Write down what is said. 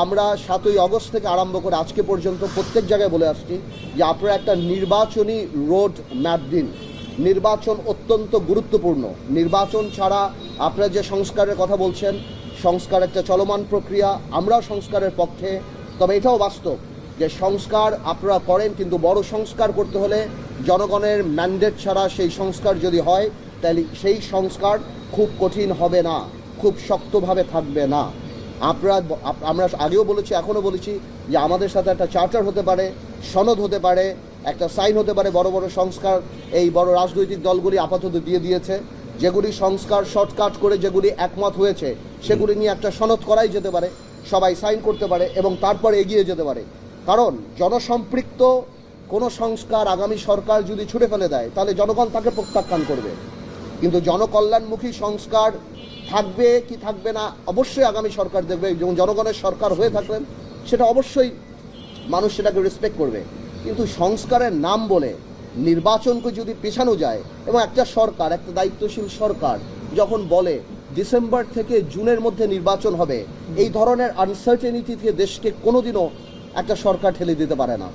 আমরা 7ই আগস্ট থেকে আরম্ভ করে আজকে পর্যন্ত প্রত্যেক জায়গায় বলে আসছি যে আপনারা একটা নির্বাচনী রোড ম্যাপ দিন। নির্বাচন অত্যন্ত গুরুত্বপূর্ণ। নির্বাচন ছাড়া আপনারা যে সংস্কারের কথা বলছেন, সংস্কার একটা চলমান প্রক্রিয়া, আমরাও সংস্কারের পক্ষে। তবে এটাও বাস্তব যে সংস্কার আপনারা করেন, কিন্তু বড় সংস্কার করতে হলে জনগণের ম্যান্ডেট ছাড়া সেই সংস্কার যদি হয় তাহলে সেই সংস্কার খুব কঠিন হবে না, খুব শক্তভাবে থাকবে না। আমরা আগেও বলেছি, এখনও বলেছি যে আমাদের সাথে একটা চার্টার হতে পারে, সনদ হতে পারে, একটা সাইন হতে পারে। বড় বড় সংস্কার এই বড় রাজনৈতিক দলগুলি আপাতত দিয়ে দিয়েছে। যেগুলি সংস্কার শর্টকাট করে যেগুলি একমত হয়েছে সেগুলি নিয়ে একটা সনদ করাই যেতে পারে, সবাই সাইন করতে পারে এবং তারপরে এগিয়ে যেতে পারে। কারণ জনসম্পৃক্ত কোনো সংস্কার আগামী সরকার যদি ছুঁড়ে ফেলে দেয় তাহলে জনগণ তাকে প্রত্যাখ্যান করবে। কিন্তু জনকল্যাণমুখী সংস্কার থাকবে কি থাকবে না অবশ্যই আগামী সরকার দেখবে, এবং জনগণের সরকার হয়ে থাকলেন সেটা অবশ্যই মানুষ সেটাকে রেসপেক্ট করবে। কিন্তু সংস্কারের নাম বলে নির্বাচনকে যদি পেছানো যায়, এবং একটা সরকার, একটা দায়িত্বশীল সরকার যখন বলে ডিসেম্বর থেকে জুনের মধ্যে নির্বাচন হবে, এই ধরনের আনসার্টেনিটি থেকে দেশকে কোনোদিনও একটা সরকার ঠেলে দিতে পারে না।